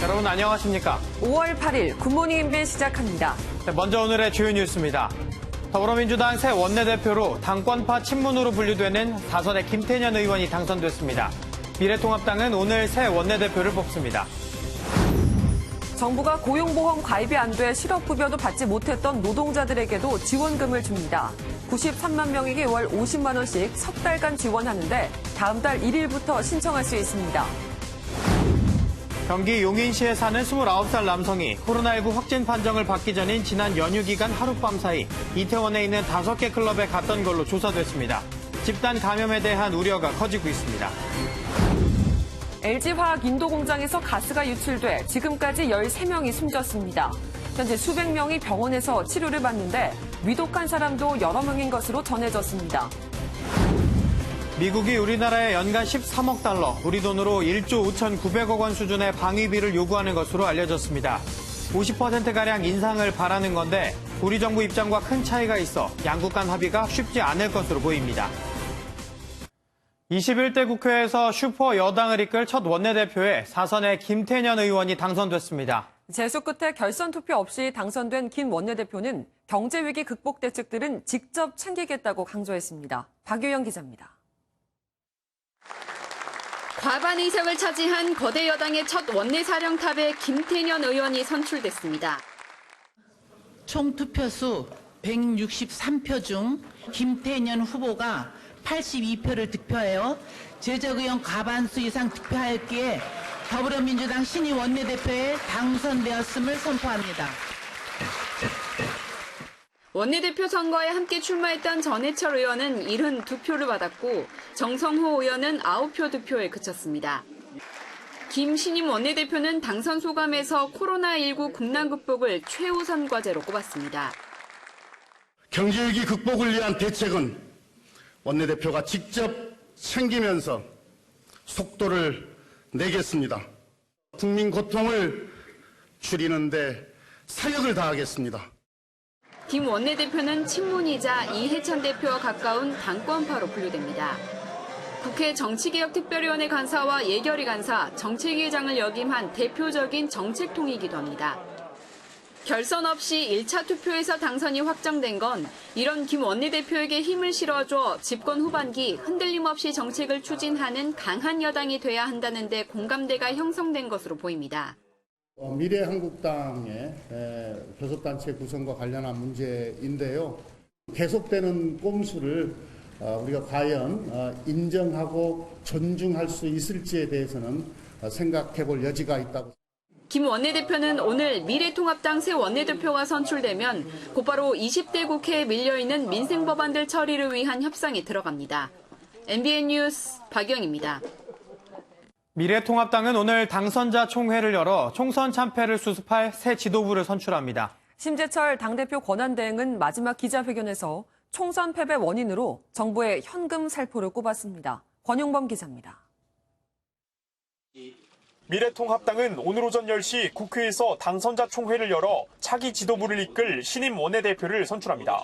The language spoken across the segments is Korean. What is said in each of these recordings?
여러분 안녕하십니까? 5월 8일 굿모닝 인벤 시작합니다. 먼저 오늘의 주요 뉴스입니다. 더불어민주당 새 원내대표로 당권파 친문으로 분류되는 4선의 김태년 의원이 당선됐습니다. 미래통합당은 오늘 새 원내대표를 뽑습니다. 정부가 고용보험 가입이 안 돼 실업급여도 받지 못했던 노동자들에게도 지원금을 줍니다. 93만 명에게 월 50만 원씩 석 달간 지원하는데 다음 달 1일부터 신청할 수 있습니다. 경기 용인시에 사는 29살 남성이 코로나19 확진 판정을 받기 전인 지난 연휴 기간 하룻밤 사이 이태원에 있는 5개 클럽에 갔던 걸로 조사됐습니다. 집단 감염에 대한 우려가 커지고 있습니다. LG화학 인도 공장에서 가스가 유출돼 지금까지 13명이 숨졌습니다. 현재 수백 명이 병원에서 치료를 받는데 위독한 사람도 여러 명인 것으로 전해졌습니다. 미국이 우리나라에 연간 13억 달러, 우리 돈으로 1조 5,900억 원 수준의 방위비를 요구하는 것으로 알려졌습니다. 50%가량 인상을 바라는 건데 우리 정부 입장과 큰 차이가 있어 양국 간 합의가 쉽지 않을 것으로 보입니다. 21대 국회에서 슈퍼 여당을 이끌 첫 원내대표에 4선의 김태년 의원이 당선됐습니다. 재수 끝에 결선 투표 없이 당선된 김 원내대표는 경제위기 극복 대책들은 직접 챙기겠다고 강조했습니다. 박유영 기자입니다. 과반 의석을 차지한 거대 여당의 첫 원내사령탑에 김태년 의원이 선출됐습니다. 총 투표수 163표 중 김태년 후보가 82표를 득표하여 제적 의원 과반수 이상 득표하였기에 더불어민주당 신임 원내대표에 당선되었음을 선포합니다. 원내대표 선거에 함께 출마했던 전해철 의원은 72표를 받았고 정성호 의원은 9표 득표에 그쳤습니다. 김 신임 원내대표는 당선 소감에서 코로나19 국난 극복을 최우선 과제로 꼽았습니다. 경제위기 극복을 위한 대책은 원내대표가 직접 챙기면서 속도를 내겠습니다. 국민 고통을 줄이는데 사력을 다하겠습니다. 김 원내대표는 친문이자 이해찬 대표와 가까운 당권파로 분류됩니다. 국회 정치개혁특별위원회 간사와 예결위 간사, 정책위의장을 역임한 대표적인 정책통이기도 합니다. 결선 없이 1차 투표에서 당선이 확정된 건 이런 김 원내대표에게 힘을 실어줘 집권 후반기 흔들림 없이 정책을 추진하는 강한 여당이 돼야 한다는 데 공감대가 형성된 것으로 보입니다. 미래한국당의 교섭단체 구성과 관련한 문제인데요. 계속되는 꼼수를 우리가 과연 인정하고 존중할 수 있을지에 대해서는 생각해 볼 여지가 있다고. 김 원내대표는 오늘 미래통합당 새 원내대표가 선출되면 곧바로 20대 국회에 밀려있는 민생법안들 처리를 위한 협상에 들어갑니다. MBN 뉴스 박영입니다. 미래통합당은 오늘 당선자 총회를 열어 총선 참패를 수습할 새 지도부를 선출합니다. 심재철 당대표 권한대행은 마지막 기자회견에서 총선 패배 원인으로 정부의 현금 살포를 꼽았습니다. 권용범 기자입니다. 미래통합당은 오늘 오전 10시 국회에서 당선자 총회를 열어 차기 지도부를 이끌 신임 원내대표를 선출합니다.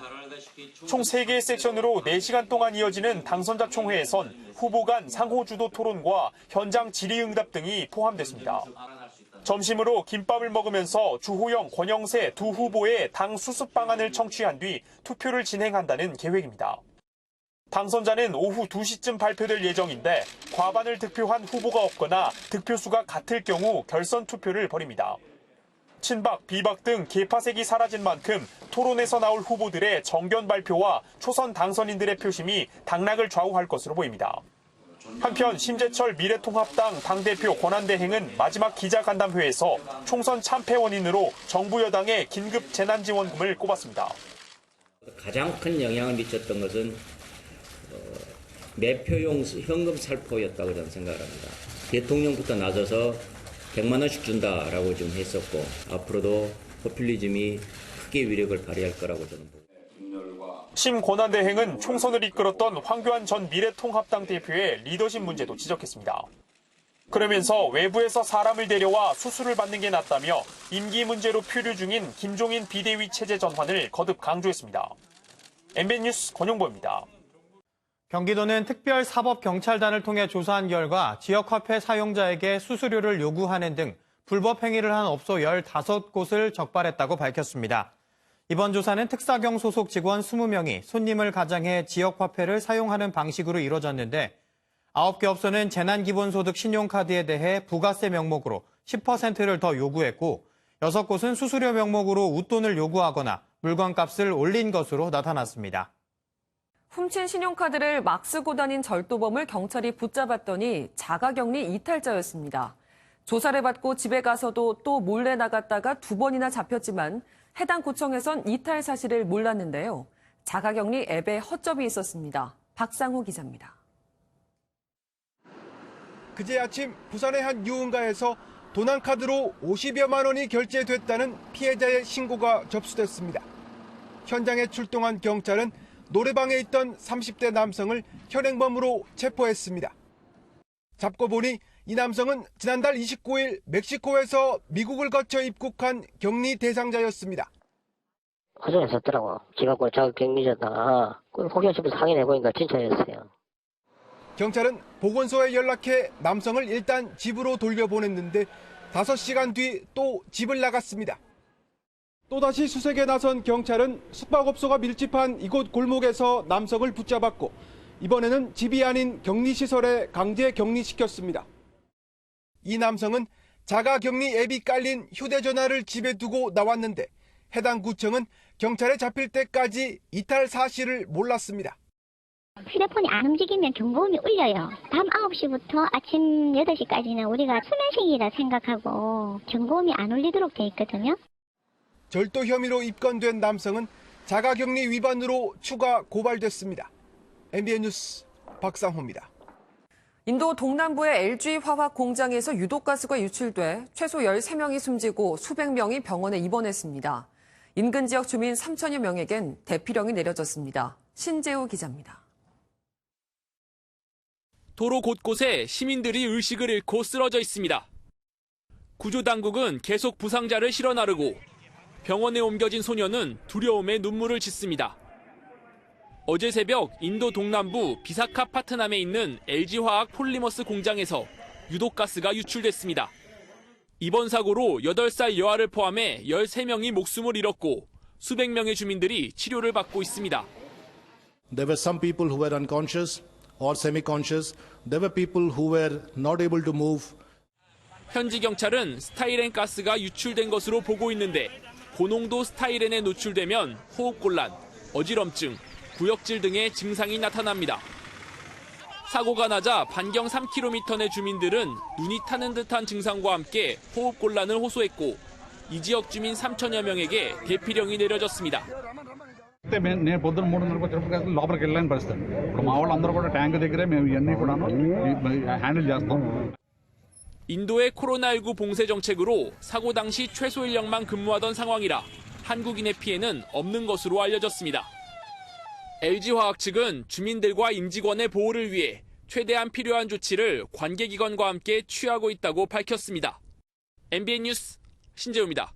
총 3개의 섹션으로 4시간 동안 이어지는 당선자 총회에선 후보 간 상호주도 토론과 현장 질의응답 등이 포함됐습니다. 점심으로 김밥을 먹으면서 주호영, 권영세 두 후보의 당 수습 방안을 청취한 뒤 투표를 진행한다는 계획입니다. 당선자는 오후 2시쯤 발표될 예정인데 과반을 득표한 후보가 없거나 득표수가 같을 경우 결선 투표를 벌입니다. 친박, 비박 등 계파색이 사라진 만큼 토론에서 나올 후보들의 정견 발표와 초선 당선인들의 표심이 당락을 좌우할 것으로 보입니다. 한편 심재철 미래통합당 당대표 권한대행은 마지막 기자간담회에서 총선 참패 원인으로 정부 여당의 긴급 재난지원금을 꼽았습니다. 가장 큰 영향을 미쳤던 것은 매표용 현금 살포였다고 저는 생각을 합니다. 대통령부터 나서서 100만 원씩 준다라고 좀 했었고 앞으로도 포퓰리즘이 크게 위력을 발휘할 거라고 저는 봅니다. 심 권한대행은 총선을 이끌었던 황교안 전 미래통합당 대표의 리더십 문제도 지적했습니다. 그러면서 외부에서 사람을 데려와 수술을 받는 게 낫다며 임기 문제로 표류 중인 김종인 비대위 체제 전환을 거듭 강조했습니다. MBN 뉴스 권용보입니다. 경기도는 특별사법경찰단을 통해 조사한 결과 지역화폐 사용자에게 수수료를 요구하는 등 불법 행위를 한 업소 15곳을 적발했다고 밝혔습니다. 이번 조사는 특사경 소속 직원 20명이 손님을 가장해 지역화폐를 사용하는 방식으로 이뤄졌는데 9개 업소는 재난기본소득 신용카드에 대해 부가세 명목으로 10%를 더 요구했고 6곳은 수수료 명목으로 웃돈을 요구하거나 물건값을 올린 것으로 나타났습니다. 훔친 신용카드를 막 쓰고 다닌 절도범을 경찰이 붙잡았더니 자가격리 이탈자였습니다. 조사를 받고 집에 가서도 또 몰래 나갔다가 2번이나 잡혔지만 해당 구청에선 이탈 사실을 몰랐는데요. 자가격리 앱에 허점이 있었습니다. 박상호 기자입니다. 그제 아침 부산의 한 유흥가에서 도난카드로 50여만 원이 결제됐다는 피해자의 신고가 접수됐습니다. 현장에 출동한 경찰은 노래방에 있던 30대 남성을 현행범으로 체포했습니다. 잡고 보니 이 남성은 지난달 29일 멕시코에서 미국을 거쳐 입국한 격리 대상자였습니다. 허전에 썼더라고. 지갖고 자가 격리자다. 호기심에서 확인해보니까 진짜였어요. 경찰은 보건소에 연락해 남성을 일단 집으로 돌려보냈는데 5시간 뒤 또 집을 나갔습니다. 또다시 수색에 나선 경찰은 숙박업소가 밀집한 이곳 골목에서 남성을 붙잡았고 이번에는 집이 아닌 격리시설에 강제 격리시켰습니다. 이 남성은 자가격리 앱이 깔린 휴대전화를 집에 두고 나왔는데 해당 구청은 경찰에 잡힐 때까지 이탈 사실을 몰랐습니다. 휴대폰이 안 움직이면 경보음이 울려요. 밤 9시부터 아침 8시까지는 우리가 수면시기라 생각하고 경보음이 안 울리도록 돼 있거든요. 절도 혐의로 입건된 남성은 자가격리 위반으로 추가 고발됐습니다. MBN 뉴스 박상호입니다. 인도 동남부의 LG 화학 공장에서 유독가스가 유출돼 최소 13명이 숨지고 수백 명이 병원에 입원했습니다. 인근 지역 주민 3천여 명에겐 대피령이 내려졌습니다. 신재우 기자입니다. 도로 곳곳에 시민들이 의식을 잃고 쓰러져 있습니다. 구조당국은 계속 부상자를 실어 나르고 병원에 옮겨진 소녀는 두려움에 눈물을 짓습니다. 어제 새벽 인도 동남부 비사카파트남에 있는 LG화학 폴리머스 공장에서 유독가스가 유출됐습니다. 이번 사고로 8살 여아를 포함해 13명이 목숨을 잃었고 수백 명의 주민들이 치료를 받고 있습니다. There were some people who were unconscious or semi-conscious. There were people who were not able to move. 현지 경찰은 스타일렌 가스가 유출된 것으로 보고 있는데 고농도 스타일렌에 노출되면 호흡곤란, 어지럼증, 구역질 등의 증상이 나타납니다. 사고가 나자 반경 3km 내 주민들은 눈이 타는 듯한 증상과 함께 호흡곤란을 호소했고 이 지역 주민 3천여 명에게 대피령이 내려졌습니다. నేను పొద్దున 3:30 వచ్చేటప్పుడు లోపలికి వెళ్ళని పరిస్థితి ఇప్పుడు మా వాళ్ళందరూ కూడా ట్యాంక్ దగ్గరే మేము ఇవన్నీ కూడా హ్యాండిల్ చేస్తాం. 인도의 코로나19 봉쇄 정책으로 사고 당시 최소 인력만 근무하던 상황이라 한국인의 피해는 없는 것으로 알려졌습니다. LG화학 측은 주민들과 임직원의 보호를 위해 최대한 필요한 조치를 관계기관과 함께 취하고 있다고 밝혔습니다. MBN 뉴스 신재우입니다.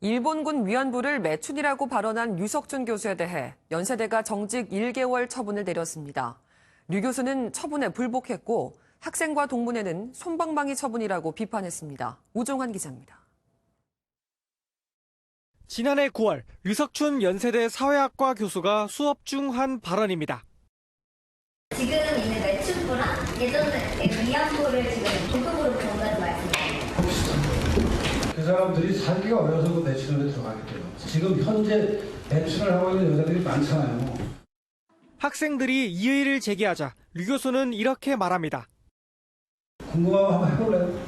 일본군 위안부를 매춘이라고 발언한 유석준 교수에 대해 연세대가 정직 1개월 처분을 내렸습니다. 류 교수는 처분에 불복했고 학생과 동문회는 솜방망이 처분이라고 비판했습니다. 우종환 기자입니다. 지난해 9월 류석춘 연세대 사회학과 교수가 수업 중 한 발언입니다. 지금 있는 매춘부랑 예전에 위안부를 지금 조급으로 본다는 말씀이에요. 그 사람들이 살기가 어려서 매춘으로 들어가겠대요. 지금 현재 매춘을 하고 있는 여자들이 많잖아요. 학생들이 이의를 제기하자 류 교수는 이렇게 말합니다. 궁금하면 한번 해볼래요?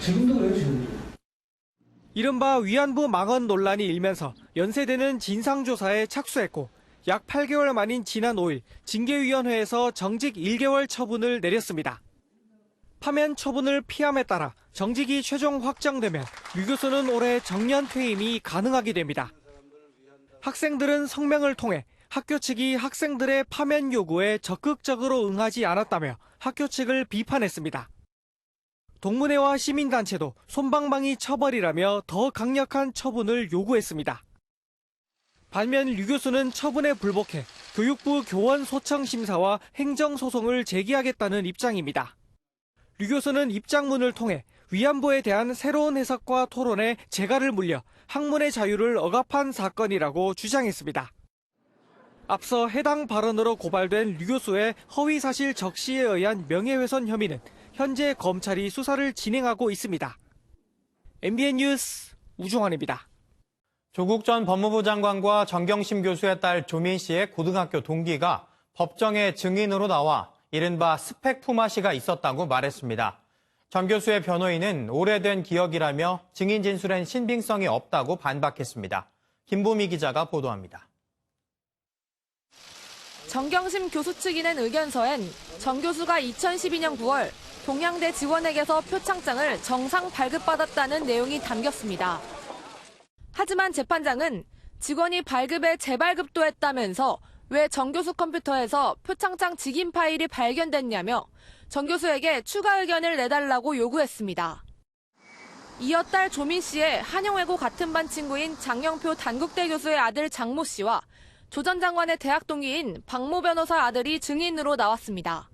지금도 그래요, 지금. 이른바 위안부 망언 논란이 일면서 연세대는 진상조사에 착수했고 약 8개월 만인 지난 5일 징계위원회에서 정직 1개월 처분을 내렸습니다. 파면 처분을 피함에 따라 정직이 최종 확정되면 류 교수는 올해 정년 퇴임이 가능하게 됩니다. 학생들은 성명을 통해 학교 측이 학생들의 파면 요구에 적극적으로 응하지 않았다며 학교 측을 비판했습니다. 동문회와 시민단체도 솜방망이 처벌이라며 더 강력한 처분을 요구했습니다. 반면 류 교수는 처분에 불복해 교육부 교원 소청 심사와 행정소송을 제기하겠다는 입장입니다. 류 교수는 입장문을 통해 위안부에 대한 새로운 해석과 토론에 재갈을 물려 학문의 자유를 억압한 사건이라고 주장했습니다. 앞서 해당 발언으로 고발된 류 교수의 허위사실 적시에 의한 명예훼손 혐의는 현재 검찰이 수사를 진행하고 있습니다. MBN 뉴스 우종환입니다. 조국 전 법무부 장관과 정경심 교수의 딸 조민 씨의 고등학교 동기가 법정에 증인으로 나와 이른바 스펙 품앗이가 있었다고 말했습니다. 정 교수의 변호인은 오래된 기억이라며 증인 진술엔 신빙성이 없다고 반박했습니다. 김보미 기자가 보도합니다. 정경심 교수 측이 낸 의견서엔 정 교수가 2012년 9월 동양대 지원에게서 표창장을 정상 발급받았다는 내용이 담겼습니다. 하지만 재판장은 직원이 발급에 재발급도 했다면서 왜 정 교수 컴퓨터에서 표창장 직인 파일이 발견됐냐며 정 교수에게 추가 의견을 내달라고 요구했습니다. 이어 딸 조민 씨의 한영외고 같은 반 친구인 장영표 단국대 교수의 아들 장모 씨와 조 전 장관의 대학 동기인 박모 변호사 아들이 증인으로 나왔습니다.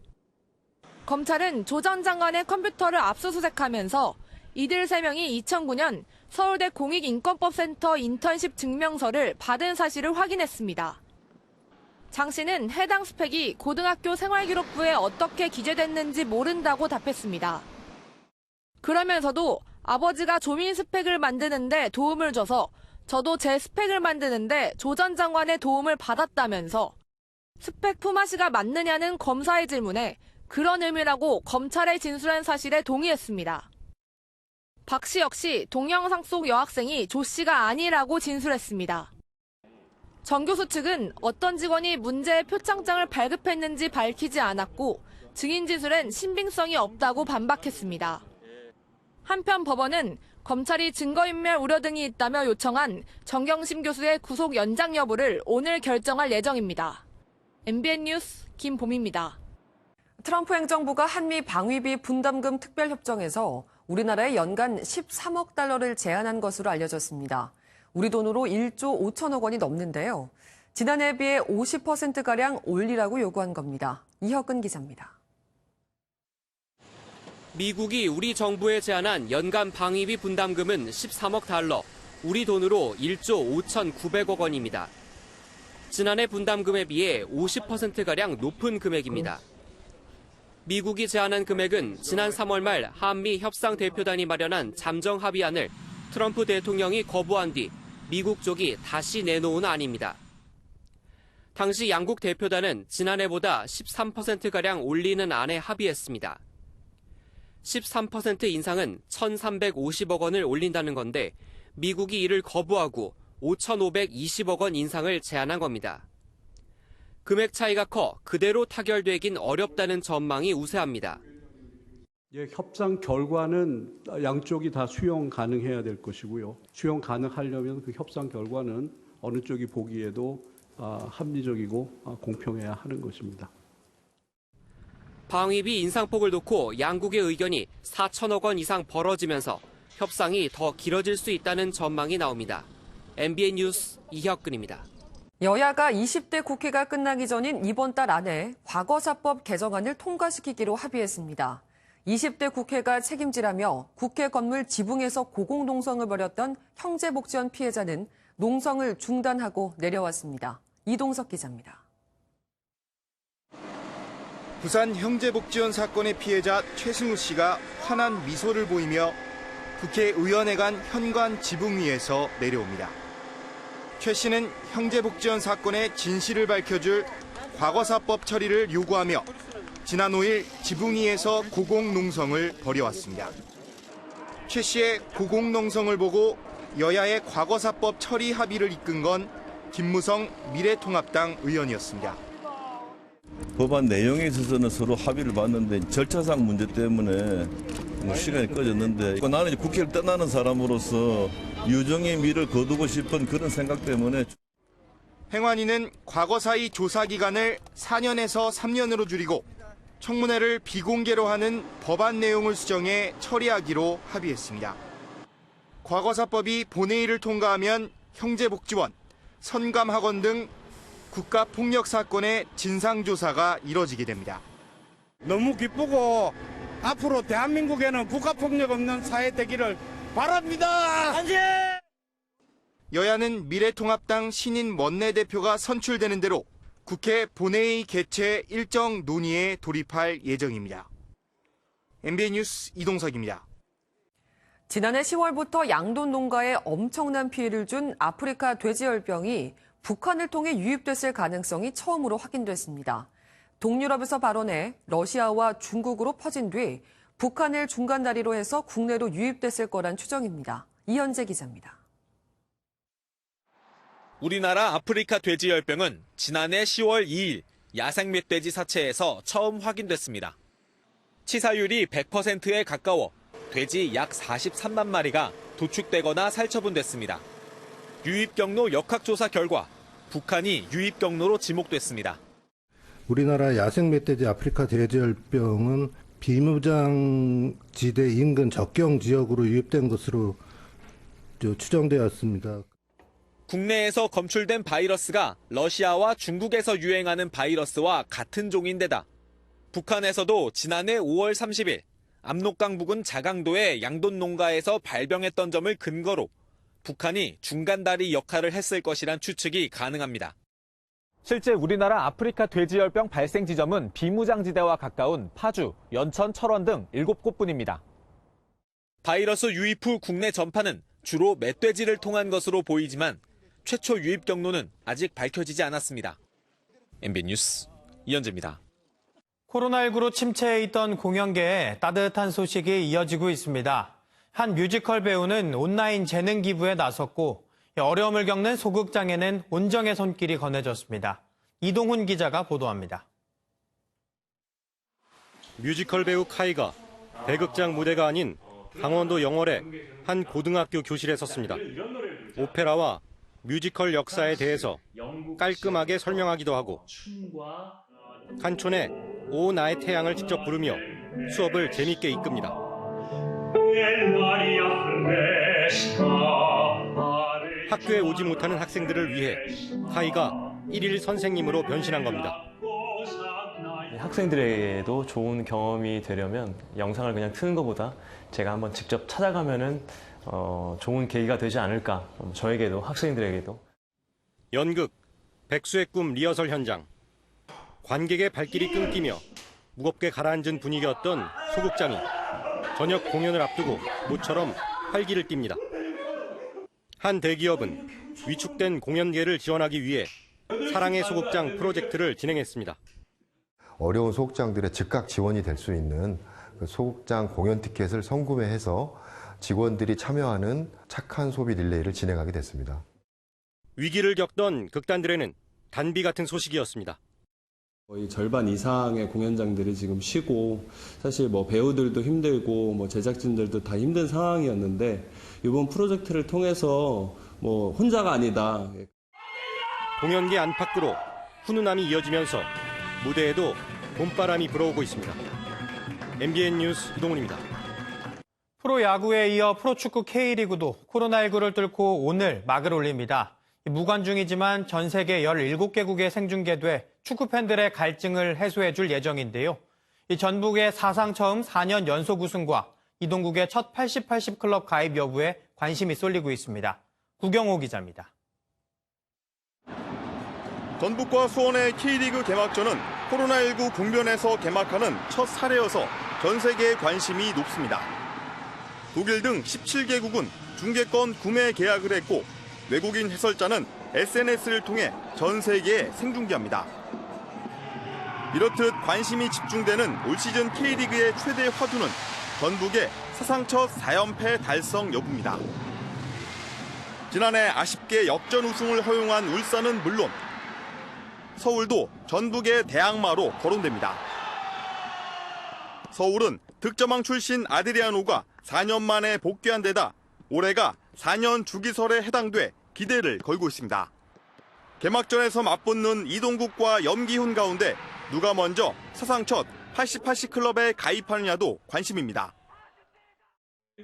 검찰은 조 전 장관의 컴퓨터를 압수수색하면서 이들 3명이 2009년 서울대 공익인권법센터 인턴십 증명서를 받은 사실을 확인했습니다. 장 씨는 해당 스펙이 고등학교 생활기록부에 어떻게 기재됐는지 모른다고 답했습니다. 그러면서도 아버지가 조민 스펙을 만드는데 도움을 줘서 저도 제 스펙을 만드는데 조 전 장관의 도움을 받았다면서 스펙 품앗이가 맞느냐는 검사의 질문에 그런 의미라고 검찰에 진술한 사실에 동의했습니다. 박 씨 역시 동영상 속 여학생이 조 씨가 아니라고 진술했습니다. 정 교수 측은 어떤 직원이 문제의 표창장을 발급했는지 밝히지 않았고 증인 진술엔 신빙성이 없다고 반박했습니다. 한편 법원은 검찰이 증거인멸 우려 등이 있다며 요청한 정경심 교수의 구속 연장 여부를 오늘 결정할 예정입니다. MBN 뉴스 김봄입니다. 트럼프 행정부가 한미 방위비 분담금 특별협정에서 우리나라에 연간 13억 달러를 제안한 것으로 알려졌습니다. 우리 돈으로 1조 5천억 원이 넘는데요. 지난해에 비해 50%가량 올리라고 요구한 겁니다. 이혁근 기자입니다. 미국이 우리 정부에 제안한 연간 방위비 분담금은 13억 달러, 우리 돈으로 1조 5,900억 원입니다. 지난해 분담금에 비해 50%가량 높은 금액입니다. 미국이 제안한 금액은 지난 3월 말 한미 협상 대표단이 마련한 잠정 합의안을 트럼프 대통령이 거부한 뒤 미국 쪽이 다시 내놓은 안입니다. 당시 양국 대표단은 지난해보다 13%가량 올리는 안에 합의했습니다. 13% 인상은 1,350억 원을 올린다는 건데 미국이 이를 거부하고 5,520억 원 인상을 제안한 겁니다. 금액 차이가 커 그대로 타결되긴 어렵다는 전망이 우세합니다. 협상 결과는 양쪽이 다 수용 가능해야 될 것이고요. 수용 가능하려면 그 협상 결과는 어느 쪽이 보기에도 합리적이고 공평해야 하는 것입니다. 방위비 인상폭을 놓고 양국의 의견이 4천억 원 이상 벌어지면서 협상이 더 길어질 수 있다는 전망이 나옵니다. MBN 뉴스 이혁근입니다. 여야가 20대 국회가 끝나기 전인 이번 달 안에 과거사법 개정안을 통과시키기로 합의했습니다. 20대 국회가 책임지라며 국회 건물 지붕에서 고공농성을 벌였던 형제복지원 피해자는 농성을 중단하고 내려왔습니다. 이동석 기자입니다. 부산 형제복지원 사건의 피해자 최승우 씨가 환한 미소를 보이며 국회의원회관 현관 지붕 위에서 내려옵니다. 최 씨는 형제복지원 사건의 진실을 밝혀줄 과거사법 처리를 요구하며 지난 5일 지붕 위에서 고공농성을 벌여왔습니다. 최 씨의 고공농성을 보고 여야의 과거사법 처리 합의를 이끈 건 김무성 미래통합당 의원이었습니다. 법안 내용에 있어서는 서로 합의를 봤는데 절차상 문제 때문에 시간이 꺼졌는데 나는 이제 국회를 떠나는 사람으로서 유정의 미를 거두고 싶은 그런 생각 때문에 행안위는 과거사의 조사 기간을 4년에서 3년으로 줄이고 청문회를 비공개로 하는 법안 내용을 수정해 처리하기로 합의했습니다. 과거사법이 본회의를 통과하면 형제복지원, 선감학원 등 국가폭력 사건의 진상조사가 이뤄지게 됩니다. 너무 기쁘고 앞으로 대한민국에는 국가폭력 없는 사회 되기를 바랍니다. 여야는 미래통합당 신인 원내대표가 선출되는 대로 국회 본회의 개최 일정 논의에 돌입할 예정입니다. MBN 뉴스 이동석입니다. 지난해 10월부터 양돈 농가에 엄청난 피해를 준 아프리카 돼지열병이 북한을 통해 유입됐을 가능성이 처음으로 확인됐습니다. 동유럽에서 발원해 러시아와 중국으로 퍼진 뒤 북한을 중간 다리로 해서 국내로 유입됐을 거란 추정입니다. 이현재 기자입니다. 우리나라 아프리카 돼지열병은 지난해 10월 2일 야생 멧돼지 사체에서 처음 확인됐습니다. 치사율이 100%에 가까워 돼지 약 43만 마리가 도축되거나 살처분됐습니다. 유입 경로 역학조사 결과 북한이 유입 경로로 지목됐습니다. 우리나라 야생 멧돼지 아프리카 돼지열병은 비무장지대 인근 접경 지역으로 유입된 것으로 추정되었습니다. 국내에서 검출된 바이러스가 러시아와 중국에서 유행하는 바이러스와 같은 종인데다 북한에서도 지난해 5월 30일 압록강 부근 자강도의 양돈 농가에서 발병했던 점을 근거로 북한이 중간다리 역할을 했을 것이란 추측이 가능합니다. 실제 우리나라 아프리카 돼지열병 발생 지점은 비무장지대와 가까운 파주, 연천, 철원 등 7곳뿐입니다. 바이러스 유입 후 국내 전파는 주로 멧돼지를 통한 것으로 보이지만 최초 유입 경로는 아직 밝혀지지 않았습니다. MBN 뉴스 이현재입니다. 코로나19로 침체해 있던 공연계에 따뜻한 소식이 이어지고 있습니다. 한 뮤지컬 배우는 온라인 재능 기부에 나섰고 어려움을 겪는 소극장에는 온정의 손길이 건네졌습니다. 이동훈 기자가 보도합니다. 뮤지컬 배우 카이가 대극장 무대가 아닌 강원도 영월의 한 고등학교 교실에 섰습니다. 오페라와 뮤지컬 역사에 대해서 깔끔하게 설명하기도 하고 칸촌의 오 나의 태양을 직접 부르며 수업을 재밌게 이끕니다. 학교에 오지 못하는 학생들을 위해 카이가 1일 선생님으로 변신한 겁니다. 학생들에게도 좋은 경험이 되려면 영상을 그냥 트는 것보다 제가 한번 직접 찾아가면은 좋은 계기가 되지 않을까. 저에게도 학생들에게도. 연극 백수의 꿈 리허설 현장. 관객의 발길이 끊기며 무겁게 가라앉은 분위기였던 소극장이 저녁 공연을 앞두고 모처럼 활기를 띱니다. 한 대기업은 위축된 공연계를 지원하기 위해 사랑의 소극장 프로젝트를 진행했습니다. 어려운 소극장들의 즉각 지원이 될 수 있는 소극장 공연 티켓을 선구매해서 직원들이 참여하는 착한 소비 릴레이를 진행하게 됐습니다. 위기를 겪던 극단들에는 단비 같은 소식이었습니다. 거의 절반 이상의 공연장들이 지금 쉬고 사실 배우들도 힘들고 제작진들도 다 힘든 상황이었는데 이번 프로젝트를 통해서 혼자가 아니다. 공연계 안팎으로 훈훈함이 이어지면서 무대에도 봄바람이 불어오고 있습니다. MBN 뉴스 이동훈입니다. 프로야구에 이어 프로축구 K리그도 코로나19를 뚫고 오늘 막을 올립니다. 무관중이지만 전 세계 17개국에 생중계돼 축구 팬들의 갈증을 해소해줄 예정인데요. 이 전북의 사상 처음 4년 연속 우승과 이동국의 첫 80-80 클럽 가입 여부에 관심이 쏠리고 있습니다. 구경호 기자입니다. 전북과 수원의 K리그 개막전은 코로나19 국면에서 개막하는 첫 사례여서 전 세계의 관심이 높습니다. 독일 등 17개국은 중계권 구매 계약을 했고 외국인 해설자는 SNS를 통해 전 세계에 생중계합니다. 이렇듯 관심이 집중되는 올 시즌 K리그의 최대 화두는 전북의 사상 첫 4연패 달성 여부입니다. 지난해 아쉽게 역전 우승을 허용한 울산은 물론 서울도 전북의 대항마로 거론됩니다. 서울은 득점왕 출신 아드리아노가 4년 만에 복귀한 데다 올해가 4년 주기설에 해당돼 기대를 걸고 있습니다. 개막전에서 맞붙는 이동국과 염기훈 가운데 누가 먼저 사상 첫 80-80 클럽에 가입하느냐도 관심입니다.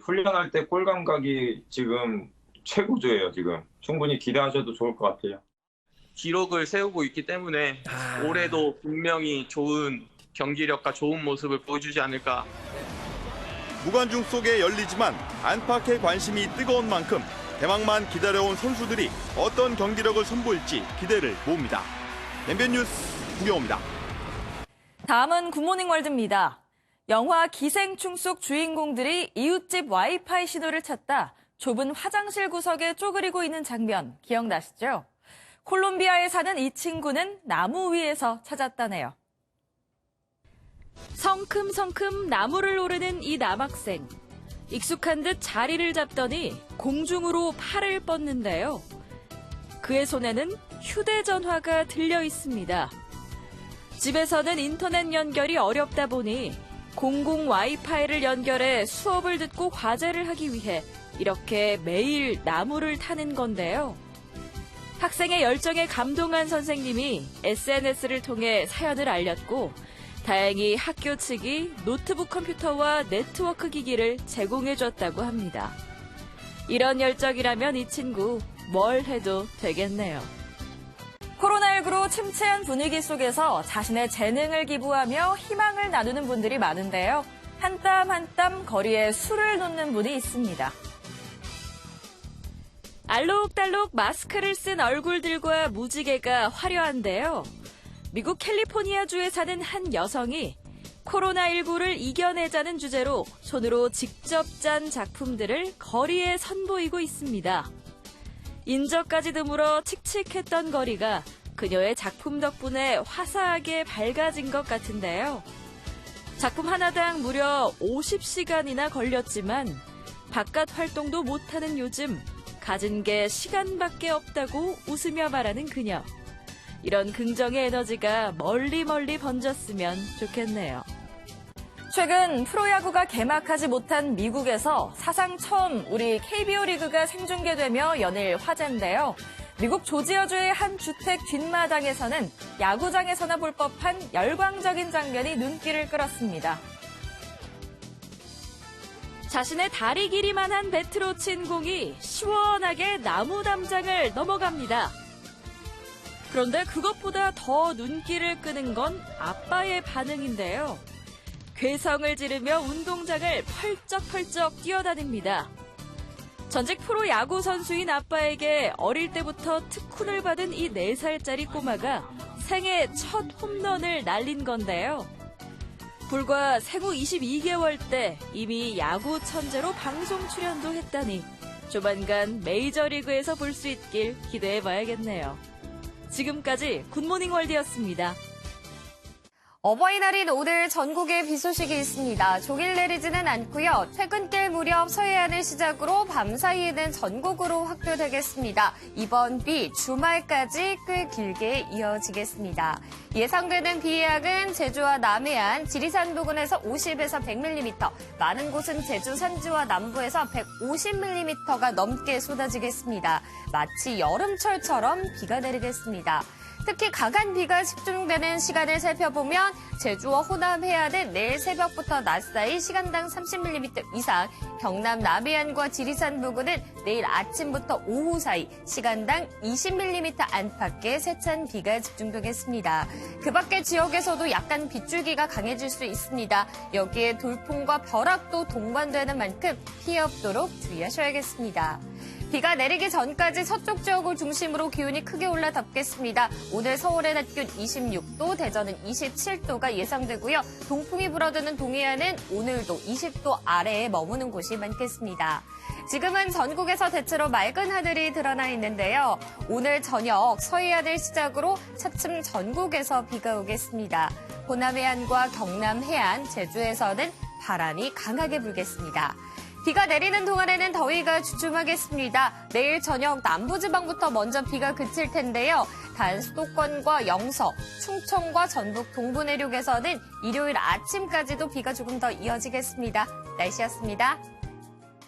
훈련할 때 골 감각이 지금 최고조예요. 지금 충분히 기대하셔도 좋을 것 같아요. 기록을 세우고 있기 때문에 올해도 분명히 좋은 경기력과 좋은 모습을 보여주지 않을까 무관중 속에 열리지만 안팎의 관심이 뜨거운 만큼 개막만 기다려온 선수들이 어떤 경기력을 선보일지 기대를 모읍니다. MBN 뉴스 구경호입니다. 다음은 굿모닝 월드입니다. 영화 기생충 속 주인공들이 이웃집 와이파이 신호를 찾다 좁은 화장실 구석에 쪼그리고 있는 장면 기억나시죠? 콜롬비아에 사는 이 친구는 나무 위에서 찾았다네요. 성큼성큼 나무를 오르는 이 남학생. 익숙한 듯 자리를 잡더니 공중으로 팔을 뻗는데요. 그의 손에는 휴대전화가 들려 있습니다. 집에서는 인터넷 연결이 어렵다 보니 공공 와이파이를 연결해 수업을 듣고 과제를 하기 위해 이렇게 매일 나무를 타는 건데요. 학생의 열정에 감동한 선생님이 SNS를 통해 사연을 알렸고 다행히 학교 측이 노트북 컴퓨터와 네트워크 기기를 제공해줬다고 합니다. 이런 열정이라면 이 친구 뭘 해도 되겠네요. 코로나19로 침체한 분위기 속에서 자신의 재능을 기부하며 희망을 나누는 분들이 많은데요. 한 땀 한 땀 거리에 술을 놓는 분이 있습니다. 알록달록 마스크를 쓴 얼굴들과 무지개가 화려한데요. 미국 캘리포니아주에 사는 한 여성이 코로나19를 이겨내자는 주제로 손으로 직접 짠 작품들을 거리에 선보이고 있습니다. 인저까지 드물어 칙칙했던 거리가 그녀의 작품 덕분에 화사하게 밝아진 것 같은데요. 작품 하나당 무려 50시간이나 걸렸지만 바깥 활동도 못하는 요즘 가진 게 시간밖에 없다고 웃으며 말하는 그녀. 이런 긍정의 에너지가 멀리 번졌으면 좋겠네요. 최근 프로야구가 개막하지 못한 미국에서 사상 처음 우리 KBO 리그가 생중계되며 연일 화제인데요. 미국 조지아주의 한 주택 뒷마당에서는 야구장에서나 볼 법한 열광적인 장면이 눈길을 끌었습니다. 자신의 다리 길이만한 배트로 친 공이 시원하게 나무 담장을 넘어갑니다. 그런데 그것보다 더 눈길을 끄는 건 아빠의 반응인데요. 괴성을 지르며 운동장을 펄쩍펄쩍 뛰어다닙니다. 전직 프로 야구 선수인 아빠에게 어릴 때부터 특훈을 받은 이 4살짜리 꼬마가 생애 첫 홈런을 날린 건데요. 불과 생후 22개월 때 이미 야구 천재로 방송 출연도 했다니 조만간 메이저리그에서 볼 수 있길 기대해봐야겠네요. 지금까지 굿모닝 월드였습니다. 어버이날인 오늘 전국에 비 소식이 있습니다. 종일 내리지는 않고요. 퇴근길 무렵 서해안을 시작으로 밤사이에는 전국으로 확대되겠습니다. 이번 비 주말까지 꽤 길게 이어지겠습니다. 예상되는 비의 양은 제주와 남해안, 지리산 부근에서 50에서 100mm, 많은 곳은 제주 산지와 남부에서 150mm가 넘게 쏟아지겠습니다. 마치 여름철처럼 비가 내리겠습니다. 특히 강한 비가 집중되는 시간을 살펴보면 제주와 호남 해안은 내일 새벽부터 낮 사이 시간당 30mm 이상, 경남 남해안과 지리산 부근은 내일 아침부터 오후 사이 시간당 20mm 안팎의 세찬 비가 집중되겠습니다. 그 밖의 지역에서도 약간 빗줄기가 강해질 수 있습니다. 여기에 돌풍과 벼락도 동반되는 만큼 피해 없도록 주의하셔야겠습니다. 비가 내리기 전까지 서쪽 지역을 중심으로 기온이 크게 올라 덥겠습니다. 오늘 서울의 낮 기온 26도, 대전은 27도가 예상되고요. 동풍이 불어드는 동해안은 오늘도 20도 아래에 머무는 곳이 많겠습니다. 지금은 전국에서 대체로 맑은 하늘이 드러나 있는데요. 오늘 저녁 서해안을 시작으로 차츰 전국에서 비가 오겠습니다. 호남 해안과 경남 해안, 제주에서는 바람이 강하게 불겠습니다. 비가 내리는 동안에는 더위가 주춤하겠습니다. 내일 저녁 남부지방부터 먼저 비가 그칠 텐데요. 단 수도권과 영서, 충청과 전북 동부 내륙에서는 일요일 아침까지도 비가 조금 더 이어지겠습니다. 날씨였습니다.